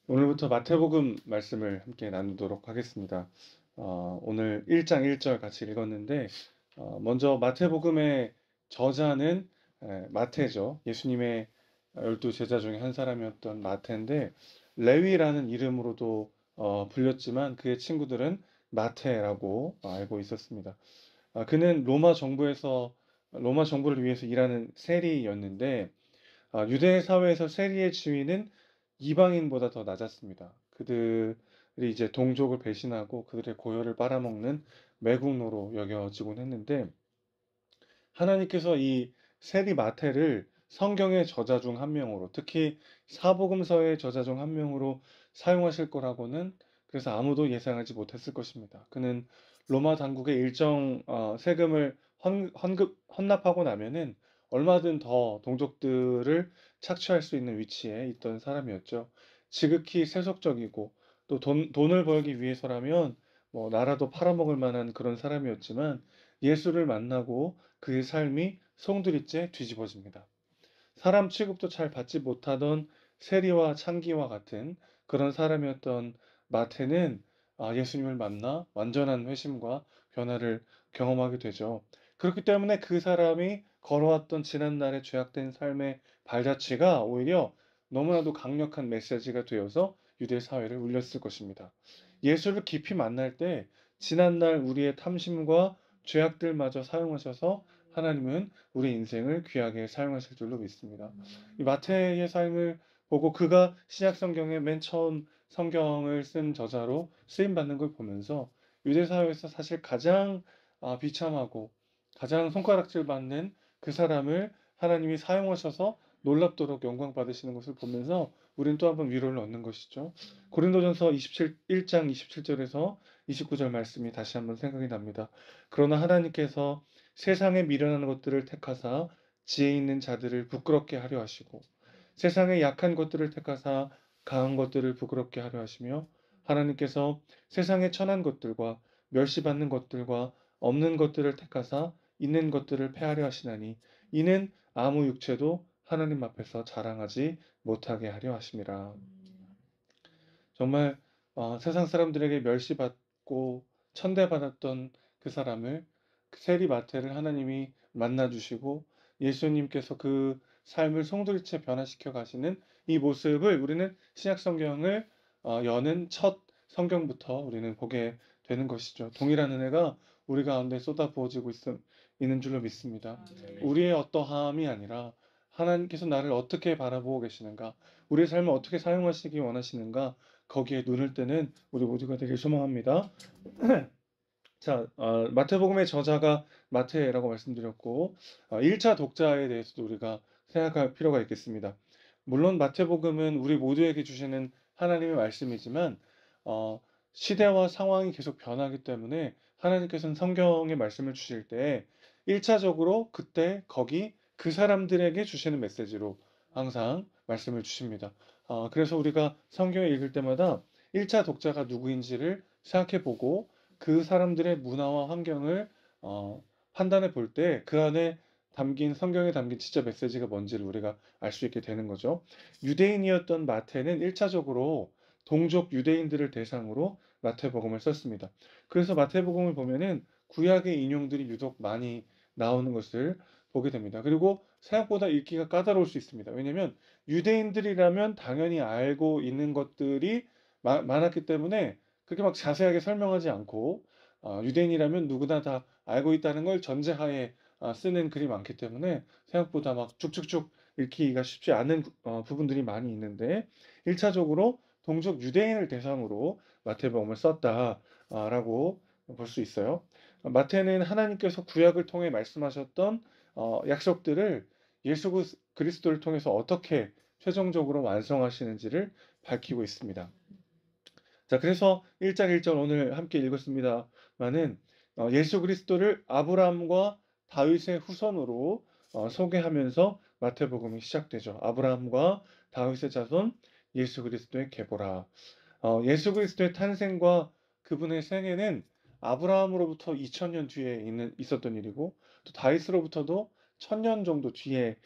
오늘부터 마태복음 말씀을 함께 나누도록 하겠습니다. 오늘 1장 1절 같이 읽었는데, 먼저 마태복음의 저자는 마태죠. 예수님의 12 제자 중에 한 사람이었던 마태인데, 레위라는 이름으로도 불렸지만 그의 친구들은 마태라고 알고 있었습니다. 그는 로마 정부를 위해서 일하는 세리였는데, 유대 사회에서 세리의 지위는 이방인보다 더 낮았습니다. 그들이 이제 동족을 배신하고 그들의 고열을 빨아먹는 매국노로 여겨지곤 했는데, 하나님께서 이 세리 마태를 성경의 저자 중 한 명으로, 특히 사복음서의 저자 중 한 명으로 사용하실 거라고는 그래서 아무도 예상하지 못했을 것입니다. 그는 로마 당국의 일정 세금을 헌납하고 나면은 얼마든 더 동족들을 착취할 수 있는 위치에 있던 사람이었죠. 지극히 세속적이고 또 돈을 벌기 위해서라면 뭐 나라도 팔아먹을 만한 그런 사람이었지만, 예수를 만나고 그의 삶이 송두리째 뒤집어집니다. 사람 취급도 잘 받지 못하던 세리와 창기와 같은 그런 사람이었던 마태는 예수님을 만나 완전한 회심과 변화를 경험하게 되죠. 그렇기 때문에 그 사람이 걸어왔던 지난날의 죄악된 삶의 발자취가 오히려 너무나도 강력한 메시지가 되어서 유대 사회를 울렸을 것입니다. 예수를 깊이 만날 때 지난날 우리의 탐심과 죄악들마저 사용하셔서 하나님은 우리 인생을 귀하게 사용하실 줄로 믿습니다. 이 마태의 삶을 보고 그가 신약 성경의 맨 처음 성경을 쓴 저자로 쓰임 받는 걸 보면서 유대 사회에서 사실 가장 비참하고 가장 손가락질 받는 그 사람을 하나님이 사용하셔서 놀랍도록 영광 받으시는 것을 보면서 우리는 또 한 번 위로를 얻는 것이죠. 고린도전서 1장 27절에서 29절 말씀이 다시 한번 생각이 납니다. 그러나 하나님께서 세상에 미련한 것들을 택하사 지혜 있는 자들을 부끄럽게 하려 하시고, 세상의 약한 것들을 택하사 강한 것들을 부끄럽게 하려 하시며, 하나님께서 세상의 천한 것들과 멸시받는 것들과 없는 것들을 택하사 있는 것들을 패하려 하시나니, 이는 아무 육체도 하나님 앞에서 자랑하지 못하게 하려 하심이라. 정말 세상 사람들에게 멸시받고 천대받았던 그 사람을, 그 세리 마태를 하나님이 만나 주시고 예수님께서 그 삶을 송두리째 변화시켜 가시는 이 모습을 우리는 신약 성경을 여는 첫 성경부터 우리는 보게 되는 것이죠. 동일한 은혜가 우리 가운데 쏟아 부어지고 있는 줄로 믿습니다. 우리의 어떠함이 아니라 하나님께서 나를 어떻게 바라보고 계시는가, 우리의 삶을 어떻게 사용하시기 원하시는가, 거기에 눈을 뜨는 우리 모두가 되길 소망합니다. 자, 마태복음의 저자가 마태라고 말씀드렸고, 1차 독자에 대해서도 우리가 생각할 필요가 있겠습니다. 물론 마태복음은 우리 모두에게 주시는 하나님의 말씀이지만, 어, 시대와 상황이 계속 변하기 때문에 하나님께서는 성경의 말씀을 주실 때 1차적으로 그때 거기 그 사람들에게 주시는 메시지로 항상 말씀을 주십니다. 그래서 우리가 성경을 읽을 때마다 1차 독자가 누구인지를 생각해 보고 그 사람들의 문화와 환경을 판단해 볼 때 그 안에 성경에 담긴 진짜 메시지가 뭔지를 우리가 알 수 있게 되는 거죠. 유대인이었던 마태는 1차적으로 동족 유대인들을 대상으로 마태복음을 썼습니다. 그래서 마태복음을 보면은 구약의 인용들이 유독 많이 나오는 것을 보게 됩니다. 그리고 생각보다 읽기가 까다로울 수 있습니다. 왜냐하면 유대인들이라면 당연히 알고 있는 것들이 많았기 때문에 그렇게 막 자세하게 설명하지 않고, 유대인이라면 누구나 다 알고 있다는 걸 전제하에 쓰는 글이 많기 때문에 생각보다 막 쭉쭉쭉 읽기가 쉽지 않은 부분들이 많이 있는데, 1차적으로 동족 유대인을 대상으로 마태복음을 썼다라고 볼 수 있어요. 마태는 하나님께서 구약을 통해 말씀하셨던 약속들을 예수 그리스도를 통해서 어떻게 최종적으로 완성하시는지를 밝히고 있습니다. 자, 그래서 1장 1절 오늘 함께 읽었습니다마는 예수 그리스도를 아브라함과 다윗의 후손으로 소개하면서 마태복음이 시작되죠. 아브라함과 다윗의 자손 예수 그리스도의 계보라. 예수 그리스도의 탄생과 그분의 생애는 아브라함으로부터 2000년 뒤에 있었던 일이고, 또 다윗으로부터도 1000년 정도 뒤에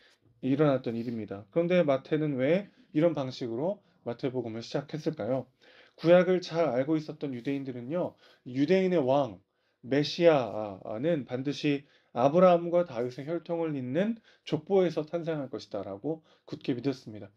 일어났던 일입니다. 그런데 마태는 왜 이런 방식으로 마태복음을 시작했을까요? 구약을 잘 알고 있었던 유대인들은요, 유대인의 왕, 메시아는 반드시 아브라함과 다윗의 혈통을 잇는 족보에서 탄생할 것이다라고 굳게 믿었습니다.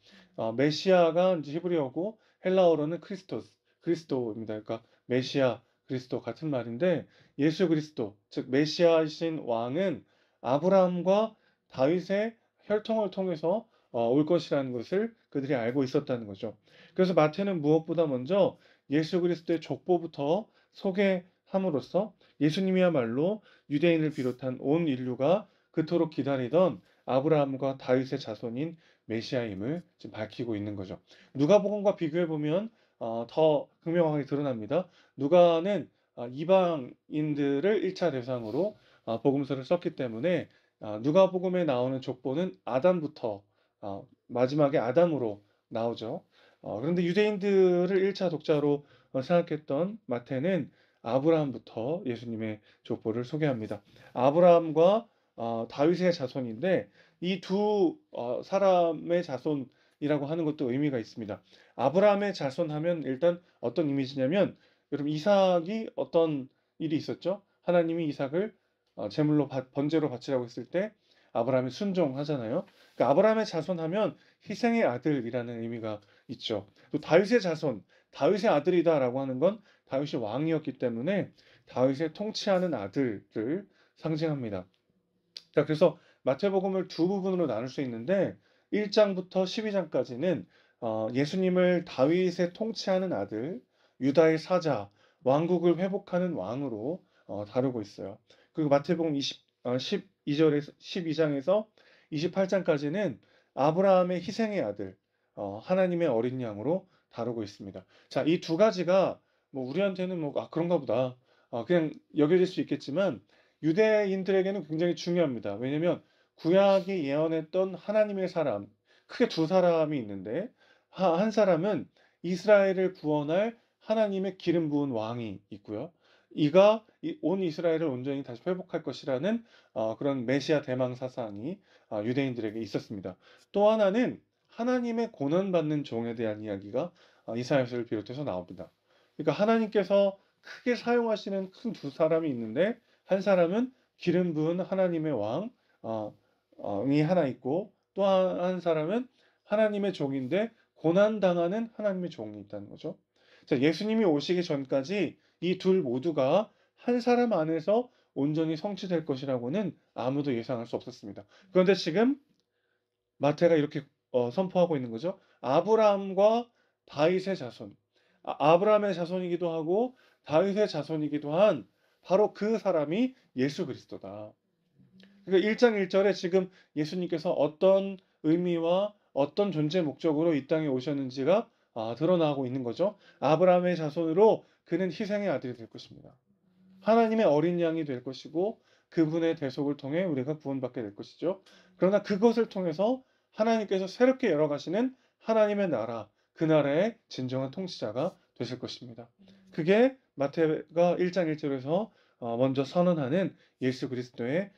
메시아가 이제 히브리어고 헬라어로는 크리스토스, 그리스도입니다. 그러니까 메시아, 그리스도 같은 말인데 예수 그리스도, 즉 메시아이신 왕은 아브라함과 다윗의 혈통을 통해서 올 것이라는 것을 그들이 알고 있었다는 거죠. 그래서 마태는 무엇보다 먼저 예수 그리스도의 족보부터 소개함으로써 예수님이야말로 유대인을 비롯한 온 인류가 그토록 기다리던 아브라함과 다윗의 자손인 메시아임을 지금 밝히고 있는 거죠. 누가복음과 비교해 보면 더 극명하게 드러납니다. 누가는 이방인들을 1차 대상으로 복음서를 썼기 때문에 누가복음에 나오는 족보는 아담부터 마지막에 아담으로 나오죠. 그런데 유대인들을 1차 독자로 생각했던 마태는 아브라함부터 예수님의 족보를 소개합니다. 아브라함과 다윗의 자손인데 이 두 사람의 자손이라고 하는 것도 의미가 있습니다. 아브라함의 자손하면 일단 어떤 이미지냐면 여러분 이삭이 어떤 일이 있었죠? 하나님이 이삭을 제물로 번제로 바치라고 했을 때 아브라함이 순종하잖아요. 그러니까 아브라함의 자손하면 희생의 아들이라는 의미가 있죠. 또 다윗의 자손, 다윗의 아들이다라고 하는 건 다윗이 왕이었기 때문에 다윗의 통치하는 아들을 상징합니다. 자, 그래서 마태복음을 두 부분으로 나눌 수 있는데 1장부터 12장까지는 예수님을 다윗의 통치하는 아들, 유다의 사자, 왕국을 회복하는 왕으로 다루고 있어요. 그리고 마태복음 12절에서 12장에서 28장까지는 아브라함의 희생의 아들, 하나님의 어린 양으로 다루고 있습니다. 자, 이 두 가지가 뭐 우리한테는 뭐 그런가 보다 그냥 여겨질 수 있겠지만 유대인들에게는 굉장히 중요합니다. 왜냐하면 구약이 예언했던 하나님의 사람, 크게 두 사람이 있는데 한 사람은 이스라엘을 구원할 하나님의 기름 부은 왕이 있고요. 이가 온 이스라엘을 온전히 다시 회복할 것이라는 그런 메시아 대망 사상이 유대인들에게 있었습니다. 또 하나는 하나님의 고난받는 종에 대한 이야기가 이사야서를 비롯해서 나옵니다. 그러니까 하나님께서 크게 사용하시는 큰 두 사람이 있는데 한 사람은 기름 부은 하나님의 왕이 하나 있고 또 한 사람은 하나님의 종인데 고난당하는 하나님의 종이 있다는 거죠. 자, 예수님이 오시기 전까지 이 둘 모두가 한 사람 안에서 온전히 성취될 것이라고는 아무도 예상할 수 없었습니다. 그런데 지금 마태가 이렇게 선포하고 있는 거죠. 아브라함과 다윗의 자손. 아브라함의 자손이기도 하고 다윗의 자손이기도 한 바로 그 사람이 예수 그리스도다. 그러니까 1장 1절에 지금 예수님께서 어떤 의미와 어떤 존재 목적으로 이 땅에 오셨는지가 드러나고 있는 거죠. 아브라함의 자손으로 그는 희생의 아들이 될 것입니다. 하나님의 어린 양이 될 것이고 그분의 대속을 통해 우리가 구원받게 될 것이죠. 그러나 그것을 통해서 하나님께서 새롭게 열어가시는 하나님의 나라, 그 나라의 진정한 통치자가 되실 것입니다. 그게 마태가 1장 1절에서 먼저 선언하는 예수 그리스도의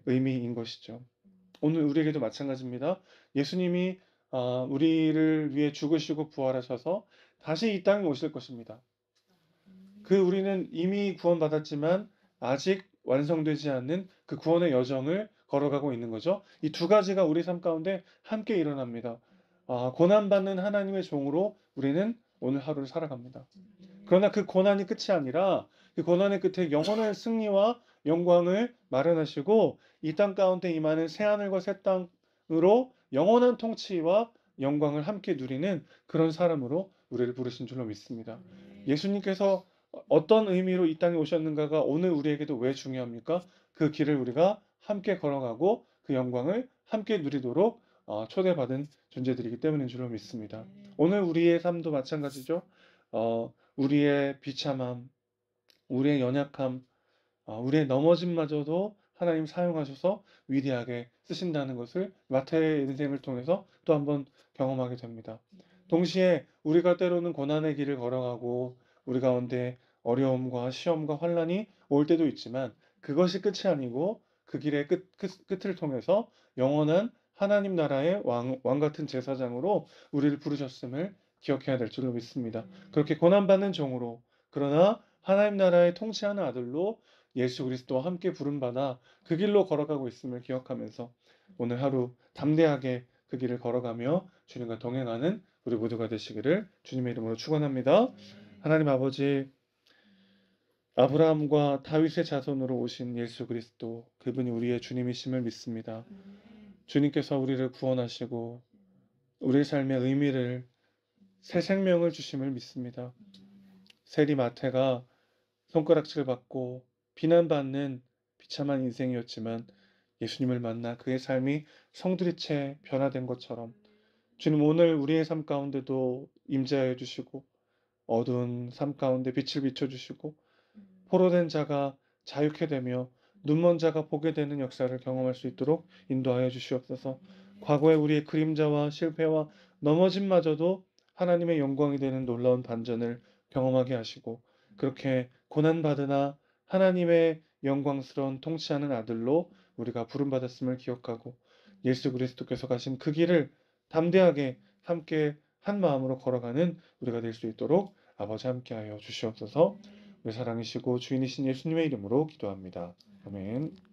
의미인 것이죠. 오늘 우리에게도 마찬가지입니다. 예수님이 우리를 위해 죽으시고 부활하셔서 다시 이 땅에 오실 것입니다. 우리는 이미 구원받았지만 아직 완성되지 않는 그 구원의 여정을 걸어가고 있는 거죠. 이 두 가지가 우리 삶 가운데 함께 일어납니다. 고난받는 하나님의 종으로 우리는 오늘 하루를 살아갑니다. 그러나 그 고난이 끝이 아니라 그 고난의 끝에 영원한 승리와 영광을 마련하시고 이 땅 가운데 임하는 새하늘과 새 땅으로 영원한 통치와 영광을 함께 누리는 그런 사람으로 우리를 부르신 줄로 믿습니다. 예수님께서 어떤 의미로 이 땅에 오셨는가가 오늘 우리에게도 왜 중요합니까? 그 길을 우리가 함께 걸어가고 그 영광을 함께 누리도록 초대받은 존재들이기 때문인 줄로 믿습니다. 오늘 우리의 삶도 마찬가지죠. 우리의 비참함, 우리의 연약함, 우리의 넘어짐마저도 하나님 사용하셔서 위대하게 쓰신다는 것을 마태의 인생을 통해서 또 한번 경험하게 됩니다. 동시에 우리가 때로는 고난의 길을 걸어가고 우리 가운데 어려움과 시험과 환란이 올 때도 있지만 그것이 끝이 아니고 그 길의 끝을 통해서 영원한 하나님 나라의 왕 같은 제사장으로 우리를 부르셨음을 기억해야 될 줄로 믿습니다. 그렇게 고난받는 종으로, 그러나 하나님 나라의 통치하는 아들로 예수 그리스도와 함께 부름받아 그 길로 걸어가고 있음을 기억하면서 오늘 하루 담대하게 그 길을 걸어가며 주님과 동행하는 우리 모두가 되시기를 주님의 이름으로 축원합니다. 하나님 아버지, 아브라함과 다윗의 자손으로 오신 예수 그리스도, 그분이 우리의 주님이심을 믿습니다. 주님께서 우리를 구원하시고 우리의 삶의 의미를, 새 생명을 주심을 믿습니다. 세리 마태가 손가락질 받고 비난받는 비참한 인생이었지만 예수님을 만나 그의 삶이 성두리째 변화된 것처럼 주님, 오늘 우리의 삶 가운데도 임재하여 주시고 어두운 삶 가운데 빛을 비춰주시고 포로된 자가 자유케 되며 눈먼 자가 보게 되는 역사를 경험할 수 있도록 인도하여 주시옵소서. 과거의 우리의 그림자와 실패와 넘어짐마저도 하나님의 영광이 되는 놀라운 반전을 경험하게 하시고, 그렇게 고난받으나 하나님의 영광스러운 통치하는 아들로 우리가 부름받았음을 기억하고 예수 그리스도께서 가신 그 길을 담대하게 함께 한 마음으로 걸어가는 우리가 될 수 있도록 아버지 함께하여 주시옵소서. 우리 사랑이시고 주인이신 예수님의 이름으로 기도합니다. 아멘.